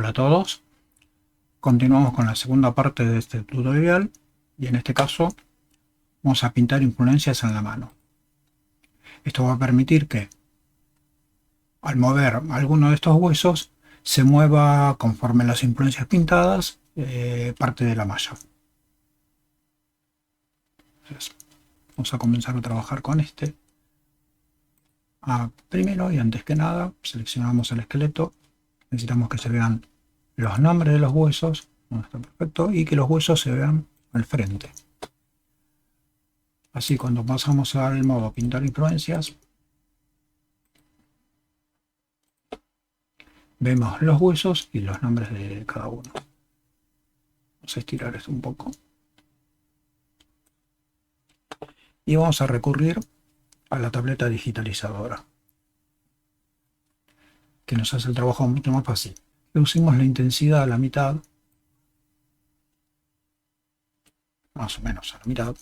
Hola a todos, continuamos con la segunda parte de este tutorial y en este caso vamos a pintar influencias en la mano. Esto va a permitir que al mover alguno de estos huesos se mueva conforme las influencias pintadas parte de la malla. Entonces, vamos a comenzar a trabajar con este. Primero y antes que nada seleccionamos el esqueleto, necesitamos que se vean los nombres de los huesos, no está perfecto, y que los huesos se vean al frente. Así cuando pasamos al modo pintar influencias, vemos los huesos y los nombres de cada uno. Vamos a estirar esto un poco. Y vamos a recurrir a la tableta digitalizadora, que nos hace el trabajo mucho más fácil. Reducimos la intensidad a la mitad, más o menos a la mitad,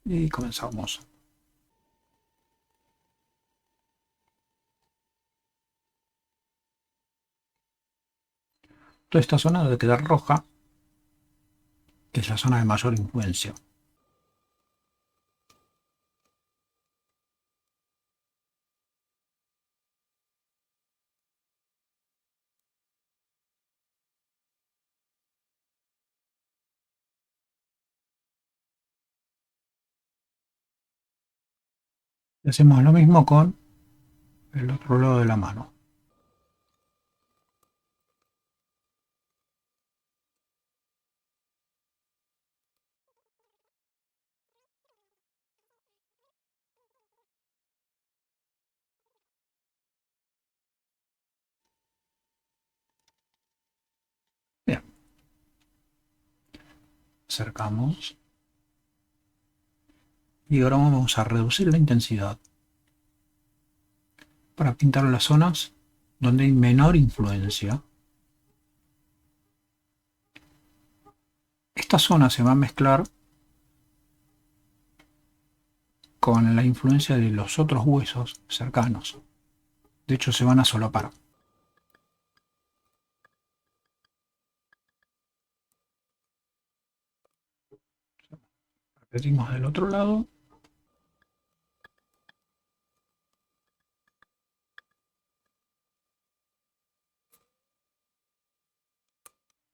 y comenzamos. Toda esta zona debe quedar roja, que es la zona de mayor influencia. Y hacemos lo mismo con el otro lado de la mano. Bien, acercamos. Y ahora vamos a reducir la intensidad para pintar las zonas donde hay menor influencia. Esta zona se va a mezclar con la influencia de los otros huesos cercanos. De hecho, se van a solapar. Repetimos del otro lado.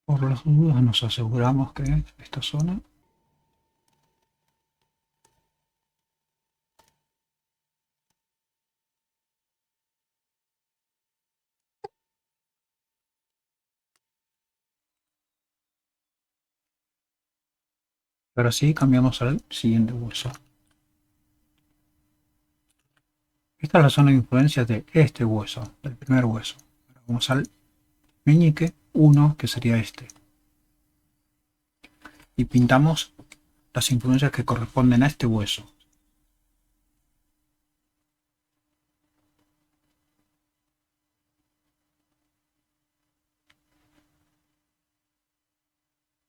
Por las dudas nos aseguramos que esta zona ahora sí cambiamos al siguiente hueso. Esta es la zona de influencia de este hueso, del primer hueso. Ahora vamos al meñique 1, que sería este. Y pintamos las influencias que corresponden a este hueso.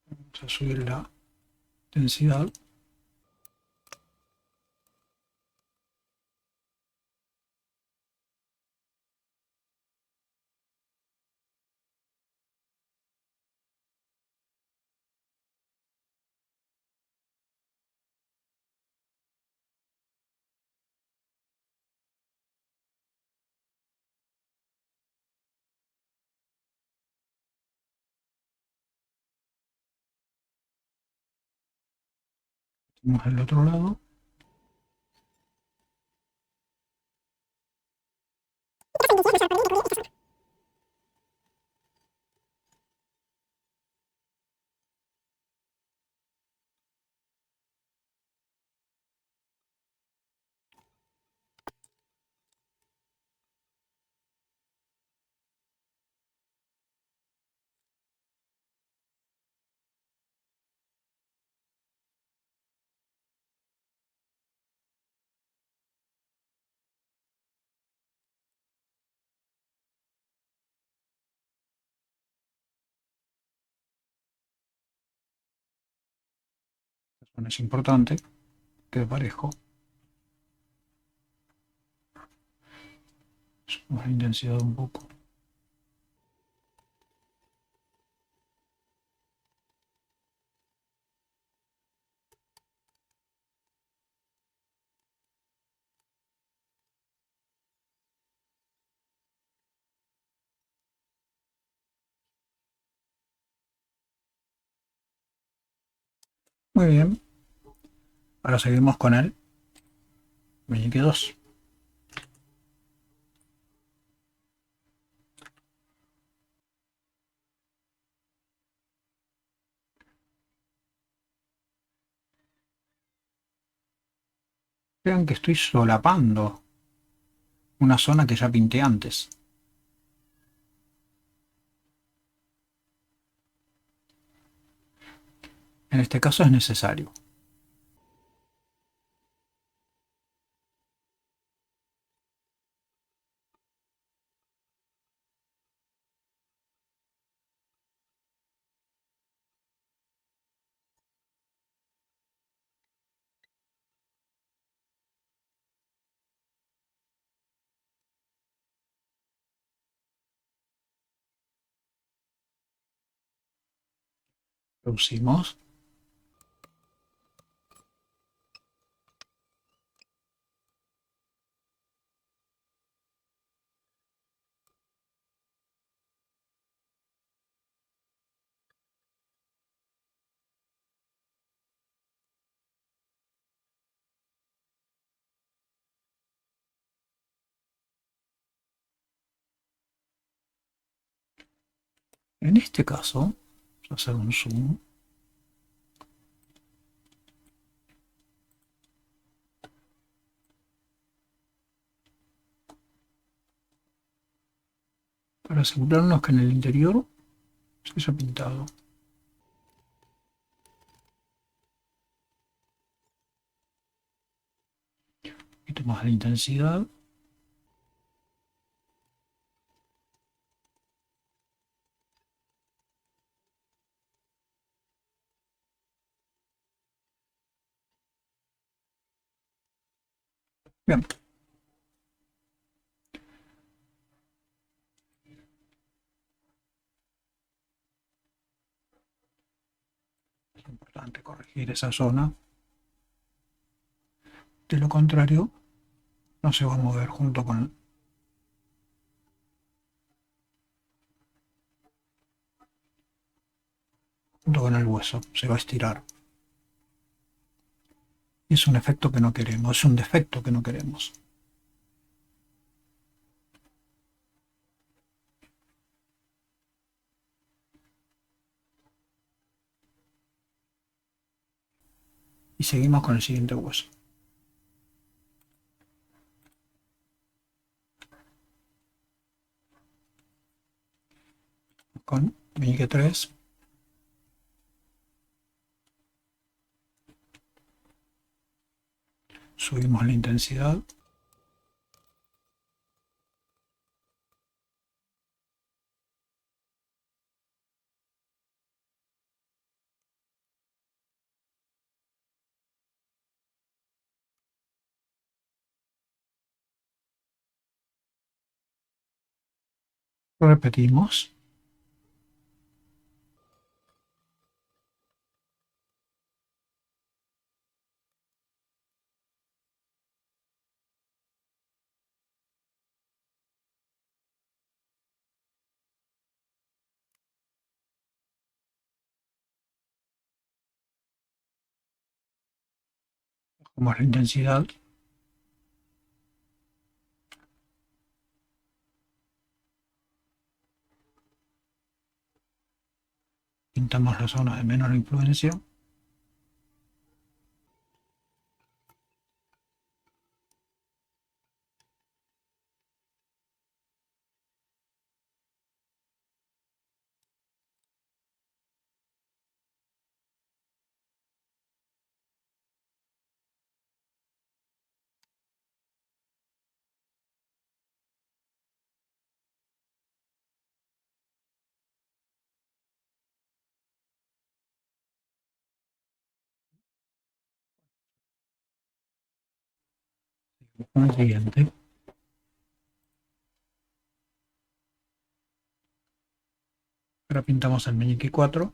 Vamos a subir la densidad. Vamos al otro lado. Esta zona es importante, quede parejo. Subimos la intensidad un poco. Muy bien. Ahora seguimos con el meñique 2. Vean que estoy solapando una zona que ya pinté antes. En este caso es necesario. Reducimos. En este caso, vamos a hacer un zoom. Para asegurarnos que en el interior se haya pintado. Un poquito más de intensidad. Bien. Es importante corregir esa zona. De lo contrario, no se va a mover junto con el hueso. Se va a estirar. Y es un efecto que no queremos. Es un defecto que no queremos. Y seguimos con el siguiente hueso. Con meñique 3. Subimos la intensidad. Repetimos. Bajamos la intensidad. Pintamos la zona de menor influencia. Con el siguiente. Ahora pintamos el meñique 4.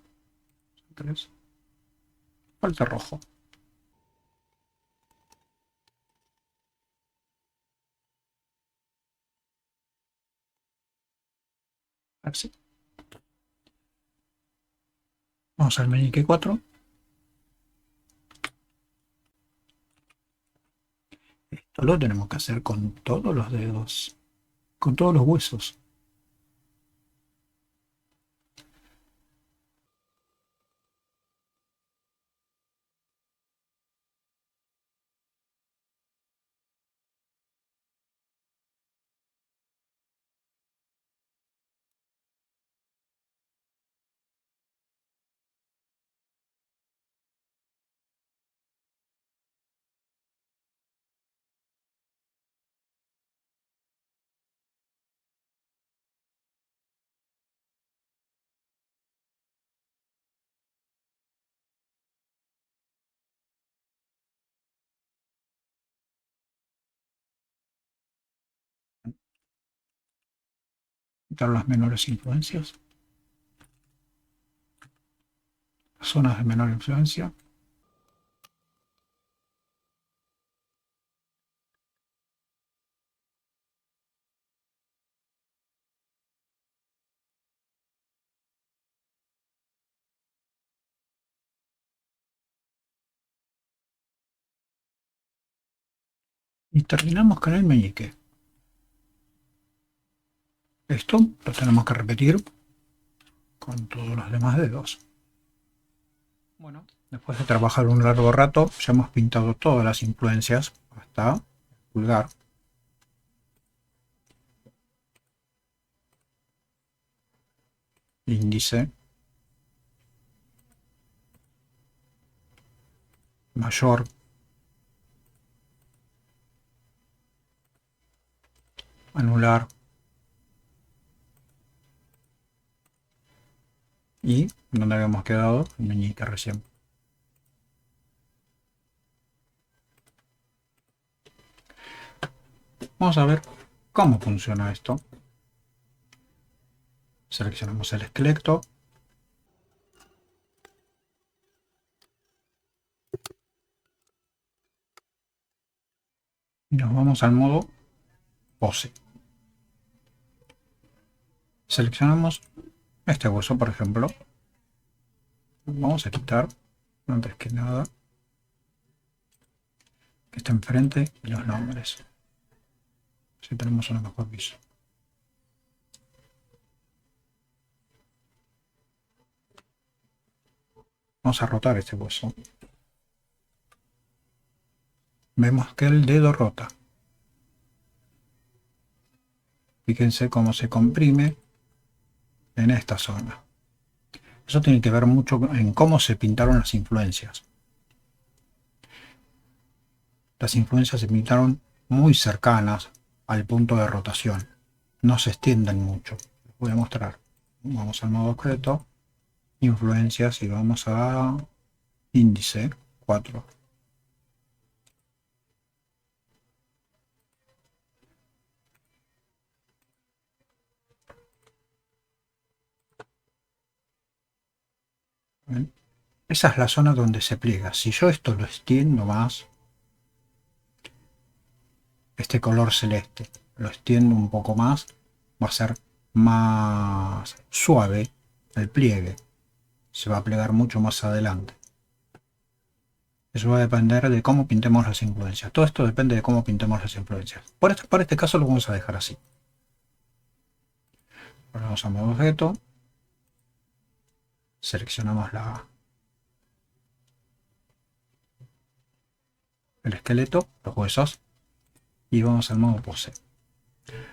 3. Falta rojo. Así. Vamos al meñique 4. Esto lo tenemos que hacer con todos los dedos, con todos los huesos. Quitar las menores influencias, las zonas de menor influencia. Y terminamos con el meñique. Esto lo tenemos que repetir con todos los demás dedos. Bueno, después de trabajar un largo rato, ya hemos pintado todas las influencias hasta el pulgar. Índice, mayor, anular y donde habíamos quedado el meñique recién. Vamos a ver cómo funciona esto. Seleccionamos el esqueleto. Y nos vamos al modo pose. Seleccionamos este hueso, por ejemplo. Vamos a quitar, antes que nada, que esté enfrente y los nombres. Si tenemos una mejor visión. Vamos a rotar este hueso. Vemos que el dedo rota. Fíjense cómo se comprime en esta zona. Eso tiene que ver mucho en cómo se pintaron las influencias. Las influencias se pintaron muy cercanas al punto de rotación. No se extienden mucho. Les voy a mostrar. Vamos al modo objeto, influencias y vamos a índice 4. ¿Ven? Esa es la zona donde se pliega. Si yo esto lo extiendo más, este color celeste, lo extiendo un poco más, va a ser más suave el pliegue. Se va a plegar mucho más adelante. Eso va a depender de cómo pintemos las influencias. Todo esto depende de cómo pintemos las influencias. Para este caso lo vamos a dejar así. Vamos a modo objeto. Seleccionamos el esqueleto, los huesos. Y vamos al modo pose.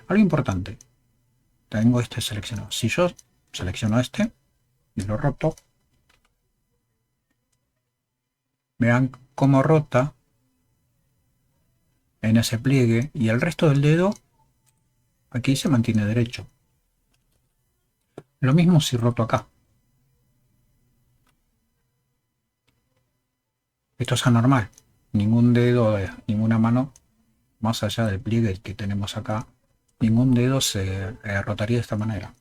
Algo importante. Tengo este seleccionado. Si yo selecciono este y lo roto, vean cómo rota en ese pliegue y el resto del dedo aquí se mantiene derecho. Lo mismo si roto acá. Esto es anormal. Ningún dedo, ninguna mano, más allá del pliegue que tenemos acá, ningún dedo se rotaría de esta manera.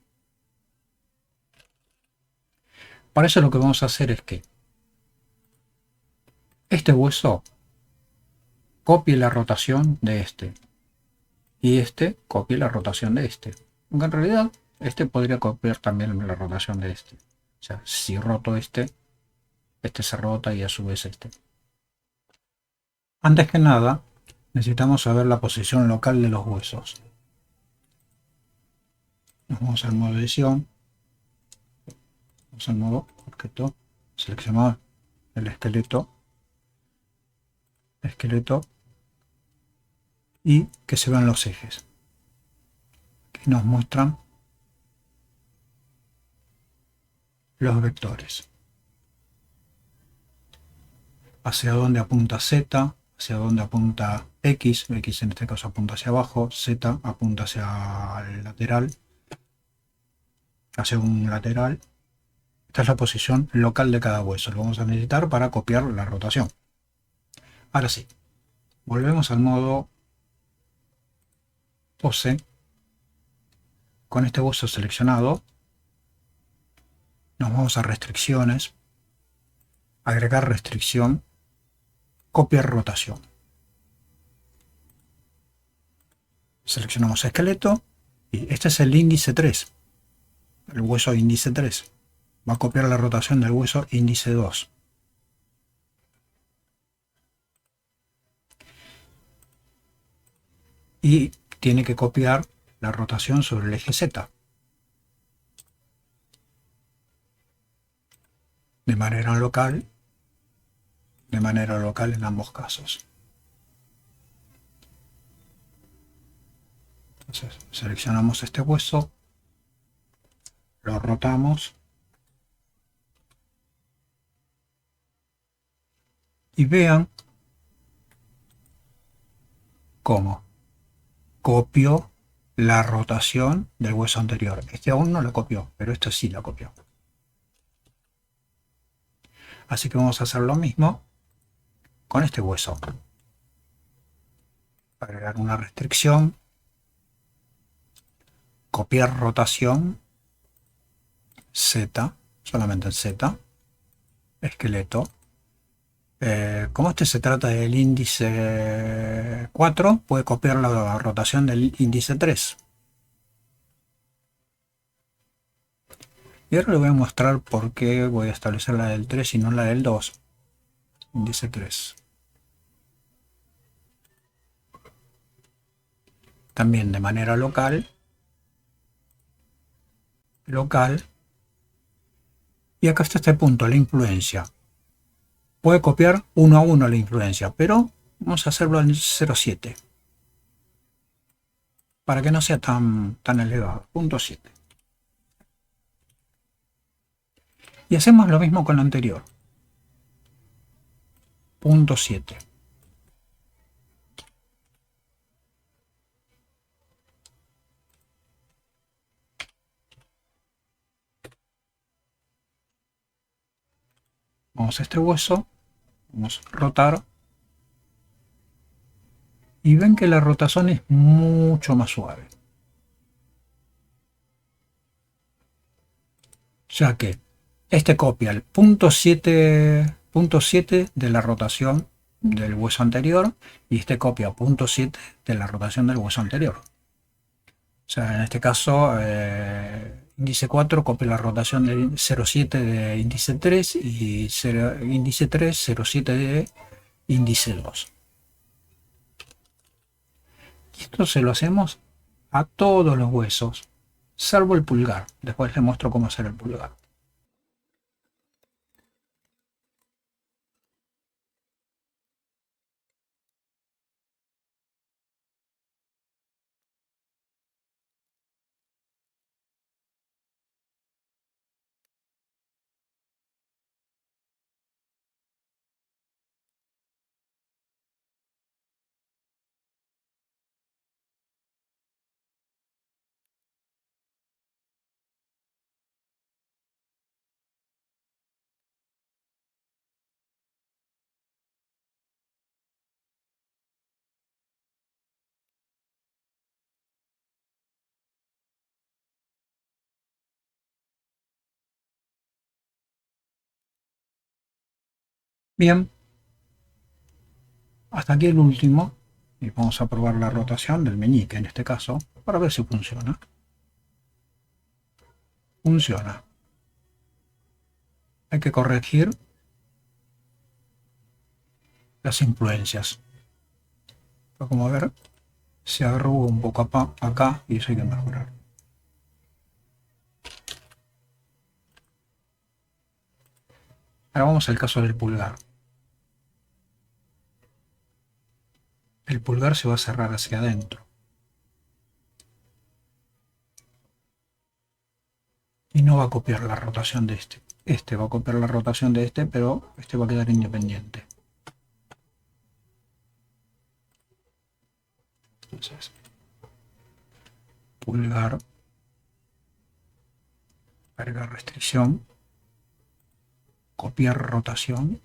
Para eso lo que vamos a hacer es que este hueso copie la rotación de este y este copie la rotación de este. Aunque en realidad este podría copiar también la rotación de este. O sea, si roto este se rota y a su vez este. Antes que nada, necesitamos saber la posición local de los huesos. Nos vamos al modo edición, vamos al modo objeto, seleccionamos el esqueleto y que se vean los ejes, que nos muestran los vectores, hacia dónde apunta Z, hacia dónde apunta X en este caso apunta hacia abajo, Z apunta hacia el lateral, hacia un lateral. Esta es la posición local de cada hueso, lo vamos a necesitar para copiar la rotación. Ahora sí, volvemos al modo pose. Con este hueso seleccionado, nos vamos a restricciones, agregar restricción, copiar rotación. Seleccionamos esqueleto y este es el índice 3, el hueso índice 3. Va a copiar la rotación del hueso índice 2. Y tiene que copiar la rotación sobre el eje Z. De manera local en ambos casos. Entonces seleccionamos este hueso, lo rotamos y vean cómo copio la rotación del hueso anterior. Este aún no lo copió, pero este sí lo copió. Así que vamos a hacer lo mismo con este hueso. Agregar una restricción, copiar rotación, Z, solamente el Z, esqueleto. Como este se trata del índice 4, puede copiar la rotación del índice 3. Y ahora le voy a mostrar por qué voy a establecer la del 3 y no la del 2. Índice 3. También de manera local. Y acá está este punto, la influencia. Puede copiar uno a uno la influencia, pero vamos a hacerlo en 0,7 para que no sea tan elevado. Punto 7. Y hacemos lo mismo con lo anterior. Punto 7. Vamos a este hueso, vamos a rotar y ven que la rotación es mucho más suave, ya que este copia el punto 7 de la rotación del hueso anterior y este copia punto 7 de la rotación del hueso anterior. O sea, en este caso índice 4 copia la rotación del 0,7 de índice 3 y índice 3 0,7 de índice 2. Y esto se lo hacemos a todos los huesos, salvo el pulgar. Después les muestro cómo hacer el pulgar. Bien, hasta aquí el último. Y vamos a probar la rotación del meñique en este caso, para ver si funciona. Funciona. Hay que corregir las influencias. Como ver, se arruga un poco acá y eso hay que mejorar. Ahora vamos al caso del pulgar. El pulgar se va a cerrar hacia adentro. Y no va a copiar la rotación de este. Este va a copiar la rotación de este, pero este va a quedar independiente. Entonces, pulgar, carga restricción, copiar rotación.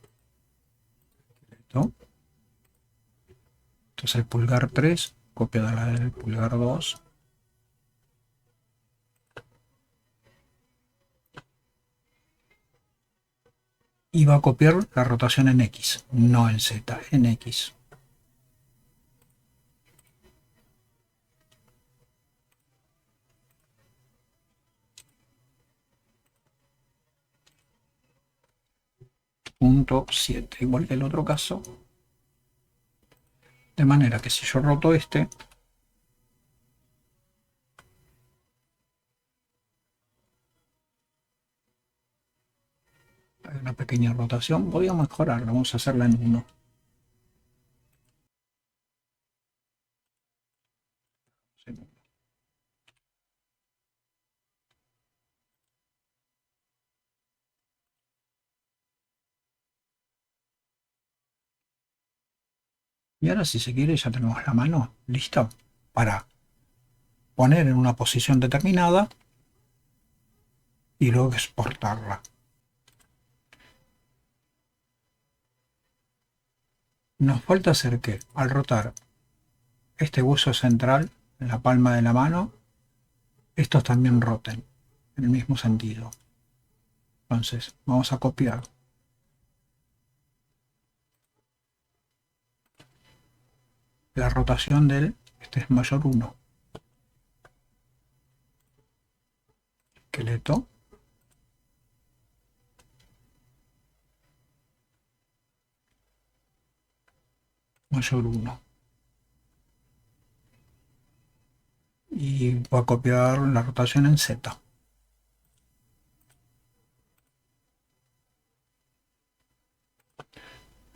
¿No? Entonces el pulgar 3 copia de la del pulgar 2. Y va a copiar la rotación en X, no en Z, en X. Punto 7, igual que el otro caso. De manera que si yo roto este, hay una pequeña rotación, voy a mejorar, vamos a hacerla en 1. Y ahora si se quiere ya tenemos la mano lista para poner en una posición determinada y luego exportarla. Nos falta hacer que al rotar este hueso central en la palma de la mano, estos también roten en el mismo sentido. Entonces vamos a copiar la rotación del, este es mayor 1, esqueleto, mayor 1. Y voy a copiar la rotación en Z.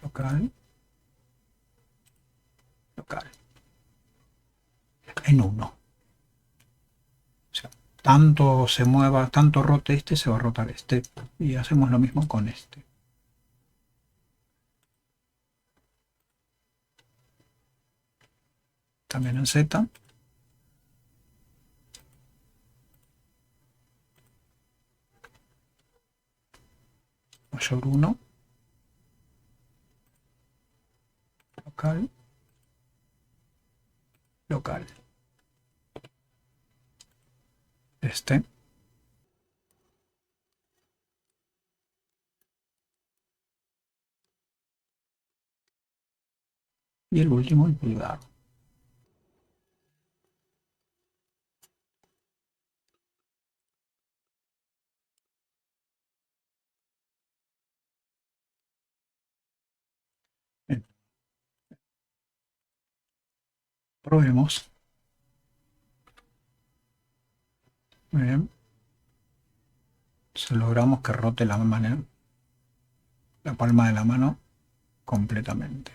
Local, local, en 1. O sea, tanto se mueva, tanto rote este, se va a rotar este. Y hacemos lo mismo con este. También en Z. Mayor 1. Local, local. Este. Y el último, el pulgar. Bien. Probemos. Muy bien. Si logramos que rote la palma de la mano completamente.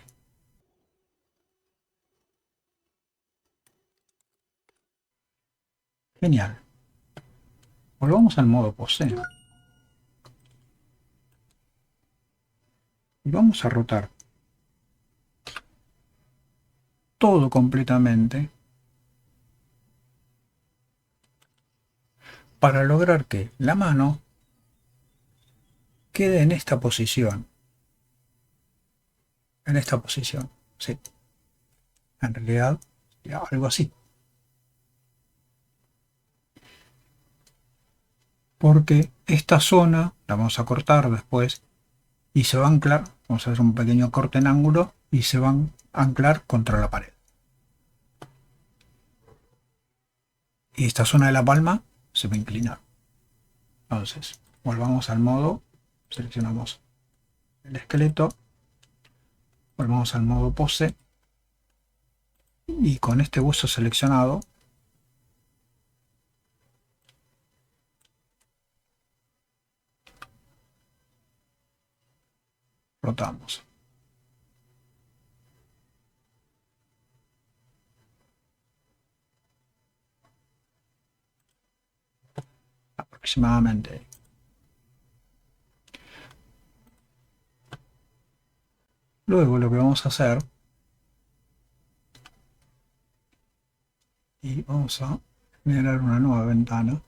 Genial. Volvamos al modo pose. Y vamos a rotar todo completamente para lograr que la mano quede en esta posición. En esta posición. Sí. En realidad, algo así. Porque esta zona la vamos a cortar después y se va a anclar. Vamos a hacer un pequeño corte en ángulo y se van a anclar contra la pared. Y esta zona de la palma se va a inclinar. Entonces, volvamos al modo, seleccionamos el esqueleto, volvamos al modo pose Y con este buzo seleccionado rotamos. Aproximadamente. Luego lo que vamos a hacer, y vamos a generar una nueva ventana.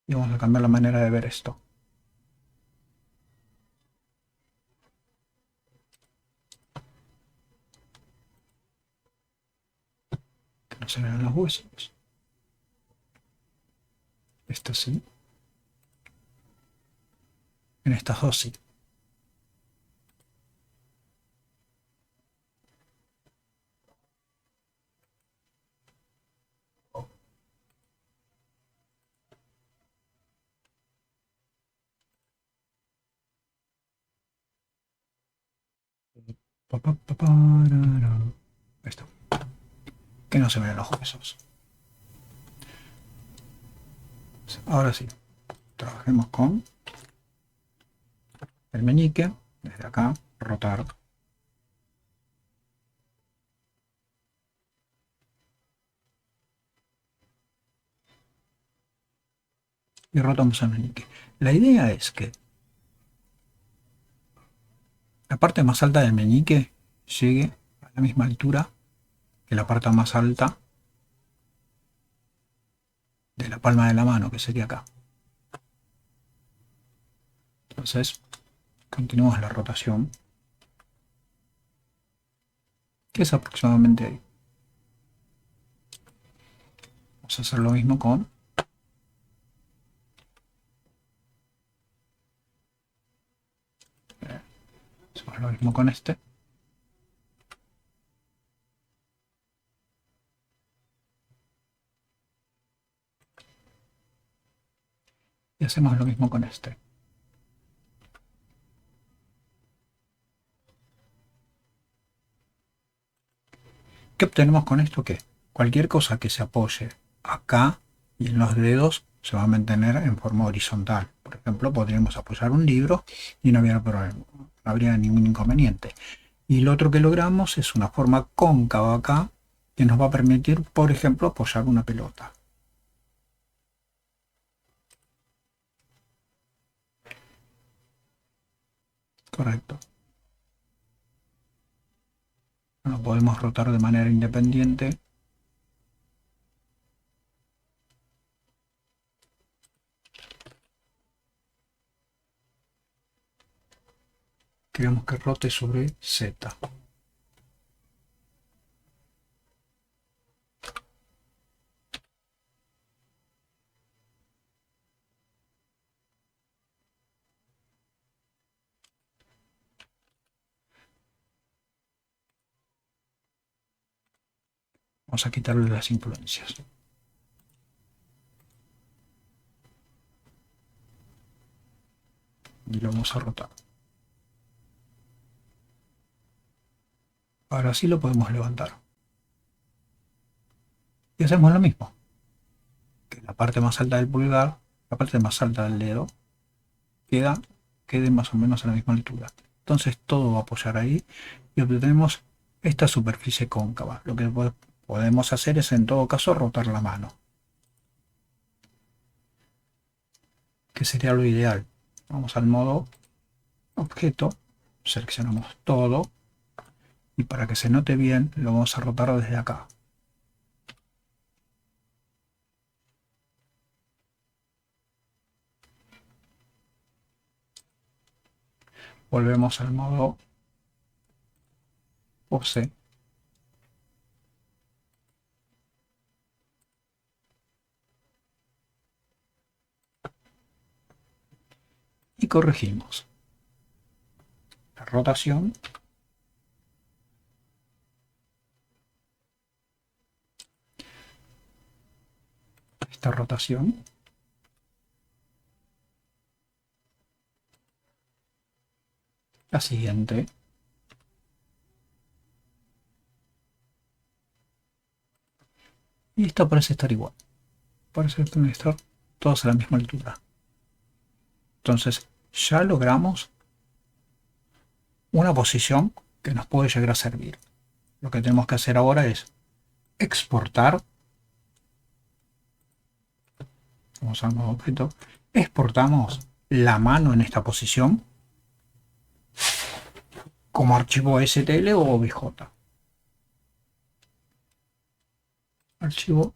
Y vamos a cambiar la manera de ver esto. Que no se vean los huesos. Esto sí. En estas dos sí. Esto. Que no se vean los huesos. Ahora sí. Trabajemos con el meñique. Desde acá. Rotar. Y rotamos el meñique. La idea es que la parte más alta del meñique llegue a la misma altura que la parte más alta de la palma de la mano, que sería acá. Entonces, continuamos la rotación, que es aproximadamente ahí. Vamos a hacer lo mismo con hacemos lo mismo con este. Y hacemos lo mismo con este. ¿Qué obtenemos con esto? Que cualquier cosa que se apoye acá y en los dedos se va a mantener en forma horizontal. Por ejemplo, podríamos apoyar un libro y no habría problema, no habría ningún inconveniente. Y lo otro que logramos es una forma cóncava acá que nos va a permitir, por ejemplo, apoyar una pelota. Correcto. Lo podemos rotar de manera independiente. Queremos que rote sobre Z. Vamos a quitarle las influencias. Y lo vamos a rotar. Ahora sí lo podemos levantar. Y hacemos lo mismo. Que la parte más alta del pulgar, la parte más alta del dedo, quede más o menos a la misma altura. Entonces todo va a apoyar ahí y obtenemos esta superficie cóncava. Lo que podemos hacer es en todo caso rotar la mano, que sería lo ideal. Vamos al modo objeto, seleccionamos todo y para que se note bien lo vamos a rotar desde acá. Volvemos al modo pose y corregimos la rotación esta rotación. La siguiente. Y esta parece estar igual. Parece estar todas a la misma altura. Entonces ya logramos una posición que nos puede llegar a servir. Lo que tenemos que hacer ahora es exportar. Vamos al modo objeto. Exportamos la mano en esta posición como archivo STL o OBJ. Archivo,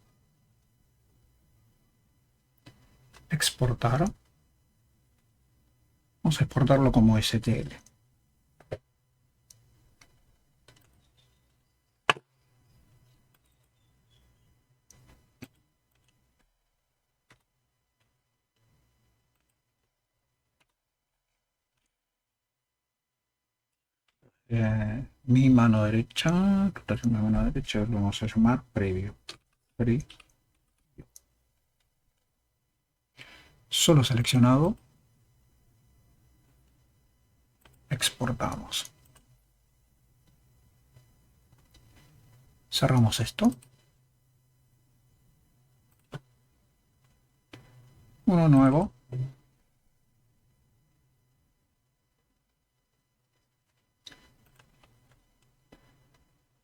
exportar. Vamos a exportarlo como STL. Mi mano derecha, rotación de mano derecha, lo vamos a llamar previo. Solo seleccionado. Exportamos. Cerramos esto. Uno nuevo.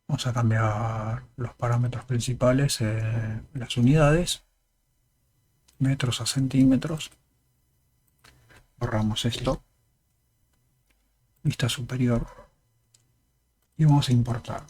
Vamos a cambiar los parámetros principales, las unidades, metros a centímetros. Borramos esto. Vista superior. Y vamos a importar.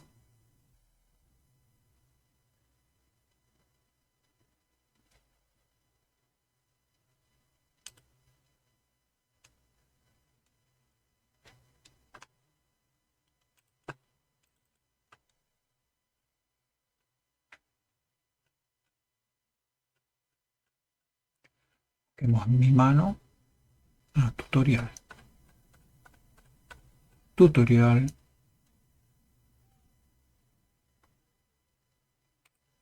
Tenemos mi mano. Tutorial. Tutorial.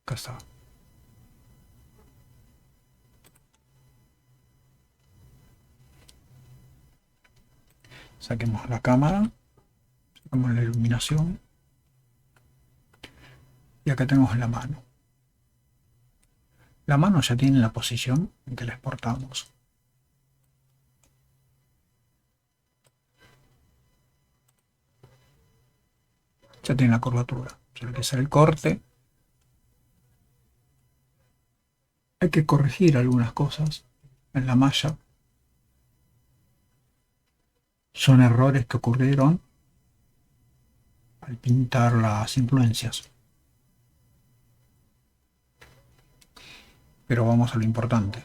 Acá está. Saquemos la cámara. Sacamos la iluminación. Y acá tenemos la mano. La mano ya tiene la posición en que la exportamos. Ya tiene la curvatura. Solo hay que hacer el corte. Hay que corregir algunas cosas en la malla. Son errores que ocurrieron al pintar las influencias. Pero vamos a lo importante.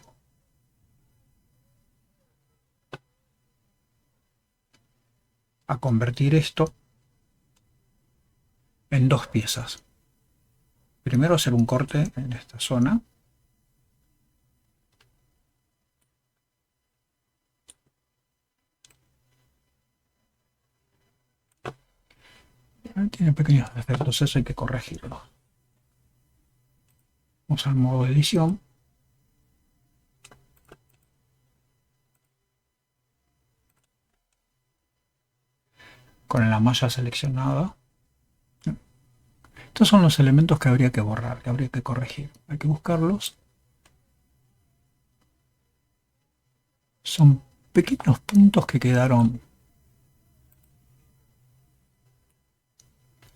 A convertir esto en dos piezas. Primero hacer un corte en esta zona. Tiene pequeños defectos, eso hay que corregirlo. Vamos al modo de edición. Con la malla seleccionada. Estos son los elementos que habría que borrar, que habría que corregir. Hay que buscarlos. Son pequeños puntos que quedaron.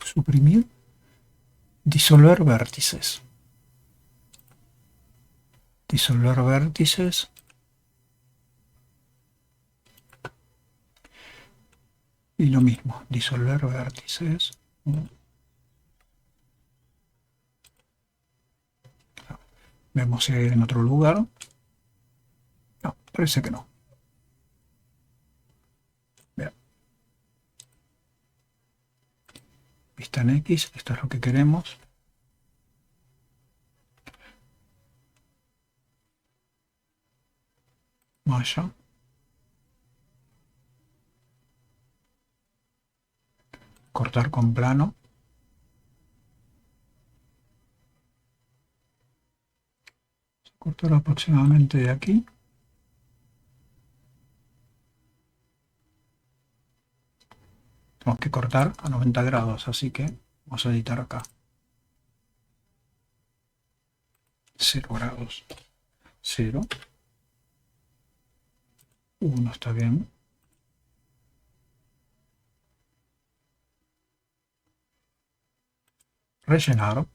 Suprimir. Disolver vértices. Disolver vértices. Y lo mismo, disolver vértices. Vemos si hay en otro lugar. No, parece que no. Bien. Vista en X, esto es lo que queremos. Malla. Cortar con plano. Cortar aproximadamente de aquí. Tenemos que cortar a 90 grados, así que vamos a editar acá. 0 grados. 0. 1 está bien. Rellenar.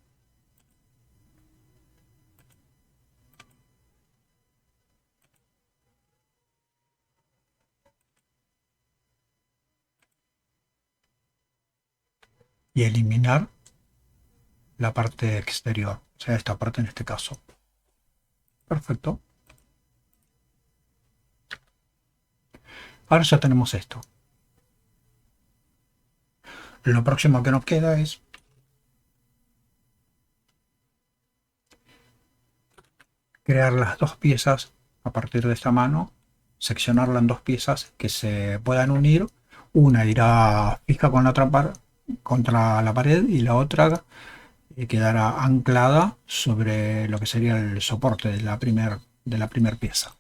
Y eliminar la parte exterior, o sea, esta parte en este caso. Perfecto. Ahora ya tenemos esto. Lo próximo que nos queda es crear las dos piezas a partir de esta mano, seccionarla en dos piezas que se puedan unir. Una irá fija con la otra contra la pared y la otra quedará anclada sobre lo que sería el soporte de la primer pieza.